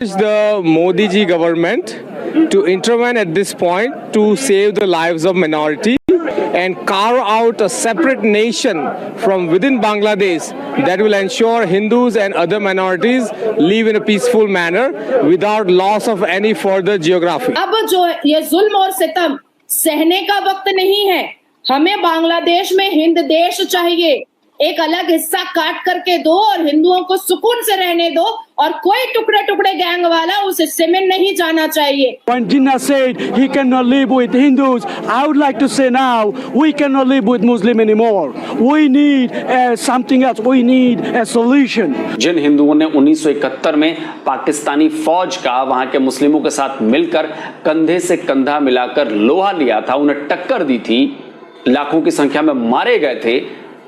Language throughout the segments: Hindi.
The Modi ji government to intervene at this point to save the lives of minority and carve out a separate nation from within Bangladesh that will ensure Hindus and other minorities live in a peaceful manner without loss of any further geography. अब जो ये जुल्म और सितम सहने का वक्त नहीं है। हमें बांग्लादेश में हिंद देश चाहिए। एक अलग हिस्सा काट करके दो और हिंदुओं को सुकून से रहने दो और कोई टुकड़े टुकड़े गैंग वाला उस हिस्से में नहीं जाना चाहिए। When Jinnah said he cannot live with Hindus, I would like to say now we cannot live with Muslim anymore. We need something else. We need a solution. जिन हिंदुओं ने 1971 में पाकिस्तानी फौज का वहां के मुस्लिमों के साथ मिलकर कंधे से कंधा मिलाकर लोहा लिया था, उन्हें टक्कर दी थी, लाखों की संख्या में मारे गए थे,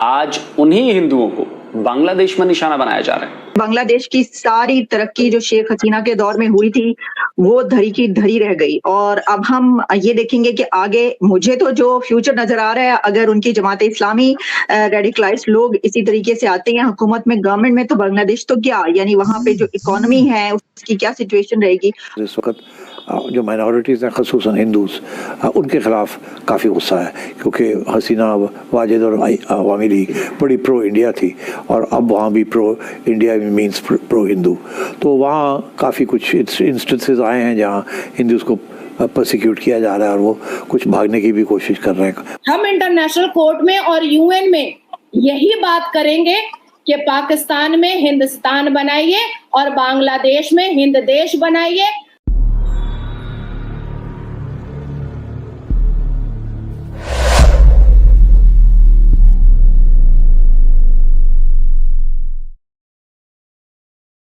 आज उन्हीं हिंदुओं को बांग्लादेश में निशाना बनाया जा रहा है। बांग्लादेश की सारी तरक्की जो शेख हसीना के दौर में हुई थी वो धरी की धरी रह गई और अब हम ये देखेंगे कि आगे मुझे तो जो फ्यूचर नजर आ रहा है, अगर उनकी जमात इस्लामी रेडिकलाइज्ड लोग इसी तरीके से आते हैं हुकूमत में, गवर्नमेंट में, तो बांग्लादेश तो क्या, यानी वहां पे जो इकोनॉमी है उसकी क्या सिचुएशन रहेगी। इस वक्त जो माइनॉरिटीज़ हैं ख़ुसूसन हिंदूज, उनके ख़िलाफ़ काफ़ी गुस्सा है क्योंकि हसीना वाजिद और अवामी लीग बड़ी प्रो इंडिया थी और अब वहाँ भी pro India means pro Hindu, तो वहाँ काफ़ी कुछ इंस्टेंसेस आए हैं जहाँ हिंदूज़ को प्रोसिक्यूट किया जा रहा है और वो कुछ भागने की भी कोशिश कर रहे हैं। हम इंटरनेशनल कोर्ट में और यूएन में यही बात करेंगे कि पाकिस्तान में हिंदुस्तान बनाइए और बांग्लादेश में हिंद देश बनाइए।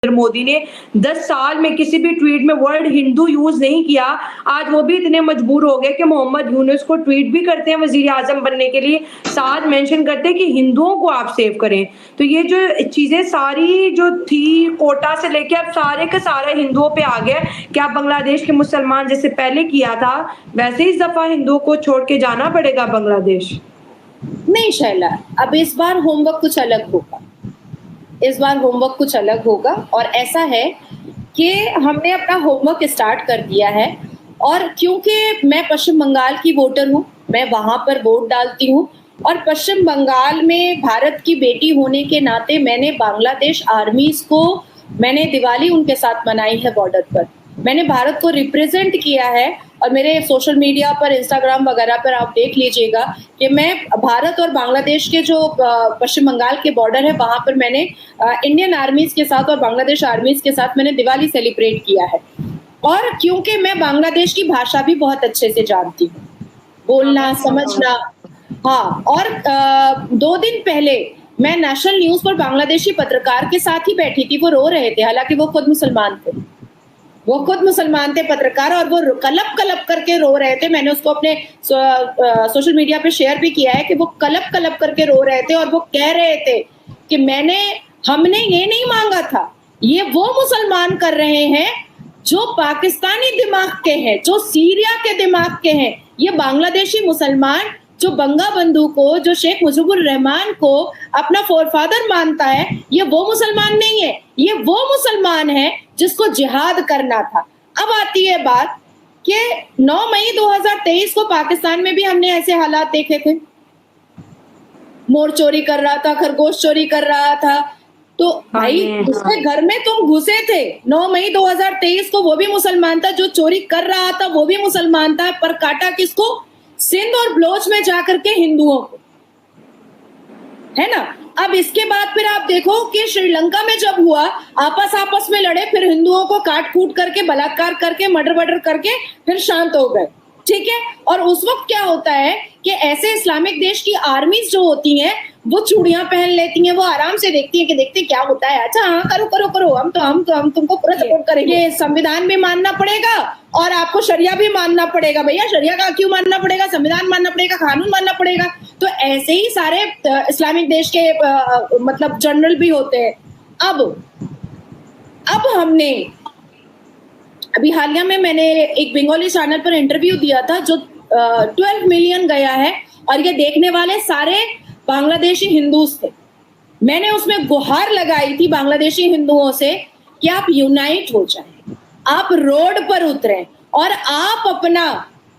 मोदी ने 10 साल में किसी भी ट्वीट में वर्ड हिंदू यूज नहीं किया। आज वो भी इतने मजबूर हो गए कि मोहम्मद यूनुस को ट्वीट भी करते हैं वजीर आजम बनने के लिए, साथ मेंशन करते हैं कि हिंदुओं को आप सेव करें। तो ये जो चीजें सारी जो थी कोटा से लेके अब सारे के सारे हिंदुओं पे आ गया कि आप बांग्लादेश के मुसलमान जैसे पहले किया था वैसे इस दफा हिंदुओं को छोड़ के जाना पड़ेगा बांग्लादेश। नहीं शैला, अब इस बार होमवर्क कुछ अलग होगा। इस बार होमवर्क कुछ अलग होगा और ऐसा है कि हमने अपना होमवर्क स्टार्ट कर दिया है और क्योंकि मैं पश्चिम बंगाल की वोटर हूँ, मैं वहाँ पर वोट डालती हूँ और पश्चिम बंगाल में भारत की बेटी होने के नाते मैंने बांग्लादेश आर्मीज को, मैंने दिवाली उनके साथ मनाई है बॉर्डर पर, मैंने भारत को रिप्रेजेंट किया है और मेरे सोशल मीडिया पर, इंस्टाग्राम वगैरह पर आप देख लीजिएगा कि मैं भारत और बांग्लादेश के जो पश्चिम बंगाल के बॉर्डर है वहाँ पर मैंने इंडियन आर्मीज के साथ और बांग्लादेश आर्मीज के साथ मैंने दिवाली सेलिब्रेट किया है। और क्योंकि मैं बांग्लादेश की भाषा भी बहुत अच्छे से जानती हूँ, बोलना समझना, हाँ, और 2 दिन पहले मैं नेशनल न्यूज पर बांग्लादेशी पत्रकार के साथ ही बैठी थी, वो रो रहे थे, हालांकि वो खुद मुसलमान थे, वो खुद मुसलमान थे पत्रकार, और वो कलप कलप करके रो रहे थे। मैंने उसको अपने सोशल मीडिया पे शेयर भी किया है कि वो कलप कलप करके रो रहे थे और वो कह रहे थे कि हमने ये नहीं मांगा था, ये वो मुसलमान कर रहे हैं जो पाकिस्तानी दिमाग के हैं, जो सीरिया के दिमाग के हैं। ये बांग्लादेशी मुसलमान जो बंगा बंधु को, जो शेख मुजीबुर रहमान को अपना फोरफादर मानता है, ये वो मुसलमान नहीं है, ये वो मुसलमान है जिसको जिहाद करना था। अब आती है बात कि 9 मई 2023 को पाकिस्तान में भी हमने ऐसे हालात देखे थे, मोर चोरी कर रहा था, खरगोश चोरी कर रहा था, तो भाई उसके घर में तुम घुसे थे। 9 मई 2023 को वो भी मुसलमान था, जो चोरी कर रहा था वो भी मुसलमान था, पर काटा किसको? सिंध और बलोच में जाकर के हिंदुओं को, है ना। अब इसके बाद फिर आप देखो कि श्रीलंका में जब हुआ, आपस में लड़े, फिर हिंदुओं को काट कूट करके, बलात्कार करके, मर्डर करके फिर शांत हो गए, ठीक है। और उस वक्त क्या होता है कि ऐसे इस्लामिक देश की आर्मीज जो होती हैं वो चूड़ियां पहन लेती हैं, वो आराम से देखती हैं कि देखते क्या होता है, अच्छा हाँ करो करो करो, हम तुमको पूरा सपोर्ट करेंगे। संविधान भी मानना पड़ेगा और आपको शरिया भी मानना पड़ेगा। भैया शरिया का क्यों मानना पड़ेगा? संविधान मानना पड़ेगा, कानून मानना पड़ेगा। तो ऐसे ही सारे इस्लामिक देश के मतलब जनरल भी होते हैं। अब हमने अभी हालिया में मैंने एक बंगाली चैनल पर इंटरव्यू दिया था जो 12 मिलियन गया है और ये देखने वाले सारे बांग्लादेशी हिंदूज थे। मैंने उसमें गुहार लगाई थी बांग्लादेशी हिंदुओं से कि आप यूनाइट हो जाएं, आप रोड पर उतरें और आप अपना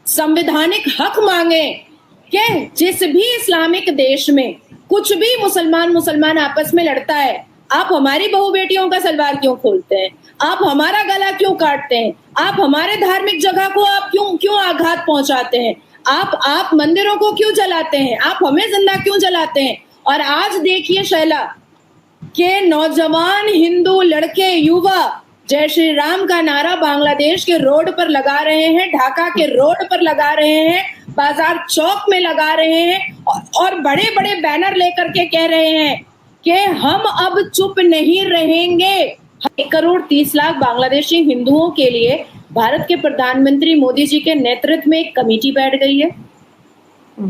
संवैधानिक हक मांगे कि जिस भी इस्लामिक देश में कुछ भी मुसलमान आपस में लड़ता है, आप हमारी बहू बेटियों का सलवार क्यों खोलते हैं, आप हमारा गला क्यों काटते हैं, आप हमारे धार्मिक जगह को आप क्यों आघात पहुंचाते हैं, आप मंदिरों को क्यों जलाते हैं, आप हमें जिंदा क्यों जलाते हैं। और आज देखिए शैला के नौजवान हिंदू लड़के युवा जय श्री राम का नारा बांग्लादेश के रोड पर लगा रहे हैं, ढाका के रोड पर लगा रहे हैं, बाजार चौक में लगा रहे हैं और बड़े बड़े बैनर लेकर के कह रहे हैं कि हम अब चुप नहीं रहेंगे। 1,30,00,000 बांग्लादेशी हिंदुओं के लिए भारत के प्रधानमंत्री मोदी जी के नेतृत्व में एक कमेटी बैठ गई है।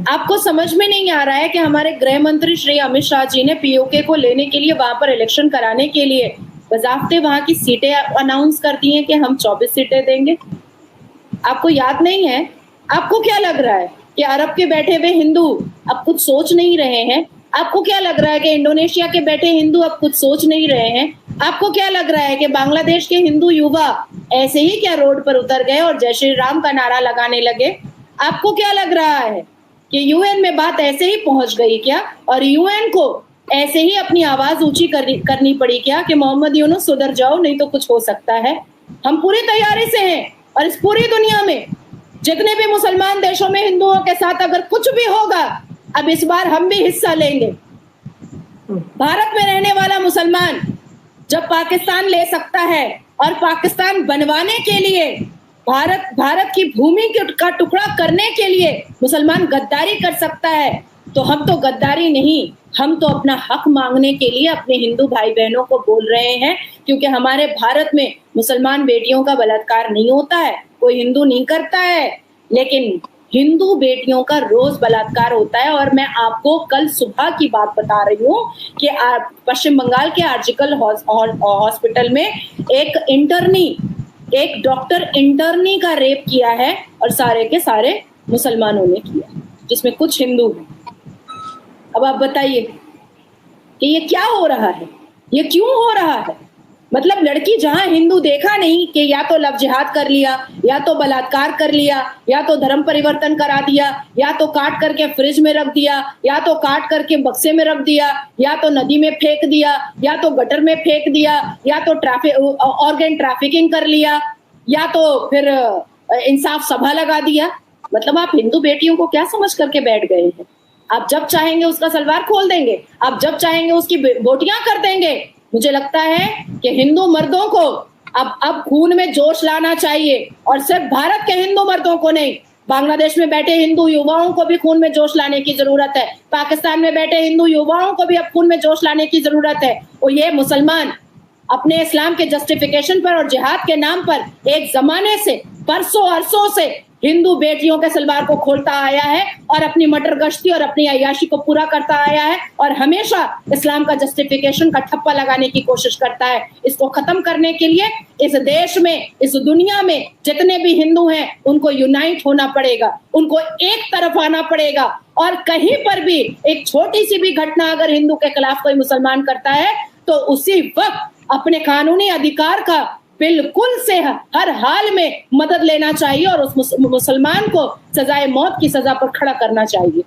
आपको समझ में नहीं आ रहा है कि हमारे गृह मंत्री श्री अमित शाह जी ने पीओके को लेने के लिए, वहां पर इलेक्शन कराने के लिए बजाफ्ते वहां की सीटें अनाउंस कर दी हैं कि हम 24 सीटें देंगे। आपको याद नहीं है? आपको क्या लग रहा है कि अरब के बैठे हुए हिंदू अब कुछ सोच नहीं रहे हैं? आपको क्या लग रहा है कि इंडोनेशिया के बैठे हिंदू अब कुछ सोच नहीं रहे हैं? आपको क्या लग रहा है कि बांग्लादेश के हिंदू युवा ऐसे ही क्या रोड पर उतर गए और जय श्री राम का नारा लगाने लगे? आपको क्या लग रहा है कि यूएन में बात ऐसे ही पहुंच गई क्या, और यूएन को ऐसे ही अपनी आवाज ऊंची करनी पड़ी क्या कि मोहम्मद यूनुस सुधर जाओ नहीं तो कुछ हो सकता है? हम पूरी तैयारी से हैं और इस पूरी दुनिया में जितने भी मुसलमान देशों में हिंदुओं के साथ अगर कुछ भी होगा, अब इस बार हम भी हिस्सा लेंगे। भारत में रहने वाला मुसलमान जब पाकिस्तान ले सकता है और पाकिस्तान बनवाने के लिए भारत की भूमि का टुकड़ा करने के लिए मुसलमान गद्दारी कर सकता है, तो हम तो गद्दारी नहीं, हम तो अपना हक मांगने के लिए अपने हिंदू भाई बहनों को बोल रहे हैं। क्योंकि हमारे भारत में मुसलमान बेटियों का बलात्कार नहीं होता है, कोई हिंदू नहीं करता है, लेकिन हिंदू बेटियों का रोज बलात्कार होता है। और मैं आपको कल सुबह की बात बता रही हूँ कि पश्चिम बंगाल के आर्जिकल हॉस्पिटल में एक डॉक्टर इंटर्नी का रेप किया है और सारे के सारे मुसलमानों ने किया, जिसमें कुछ हिंदू हैं। अब आप बताइए कि ये क्या हो रहा है, ये क्यों हो रहा है? मतलब लड़की जहां हिंदू देखा नहीं कि या तो लव जिहाद कर लिया, या तो बलात्कार कर लिया, या तो धर्म परिवर्तन करा दिया, या तो काट करके फ्रिज में रख दिया, या तो काट करके बक्से में रख दिया, या तो नदी में फेंक दिया, या तो गटर में फेंक दिया, या तो ऑर्गन ट्रैफिकिंग कर लिया, या तो फिर इंसाफ सभा लगा दिया। मतलब आप हिंदू बेटियों को क्या समझ करके बैठ गए हैं? आप जब चाहेंगे उसका सलवार खोल देंगे, आप जब चाहेंगे उसकी बोटियां कर देंगे। मुझे लगता है कि हिंदू मर्दों को अब खून में जोश लाना चाहिए, और सिर्फ भारत के हिंदू मर्दों को नहीं, बांग्लादेश में बैठे हिंदू युवाओं को भी खून में जोश लाने की जरूरत है, पाकिस्तान में बैठे हिंदू युवाओं को भी अब खून में जोश लाने की जरूरत है। और ये मुसलमान अपने इस्लाम के जस्टिफिकेशन पर और जिहाद के नाम पर एक जमाने से, अरसों से हिंदू बेटियों के सलवार को खोलता आया है और अपनी मटर गश्ती और अपनी अय्याशी को पूरा करता आया है, और हमेशा इस्लाम का जस्टिफिकेशन का ठप्पा लगाने की कोशिश करता है। इसको खत्म करने के लिए इस देश में, इस दुनिया में जितने भी हिंदू हैं उनको यूनाइट होना पड़ेगा, उनको एक तरफ आना पड़ेगा। और कहीं पर भी एक छोटी सी भी घटना अगर हिंदू के खिलाफ कोई मुसलमान करता है तो उसी वक्त अपने कानूनी अधिकार का बिल्कुल से हर हाल में मदद लेना चाहिए और उस मुसलमान को सजाए मौत की सजा पर खड़ा करना चाहिए।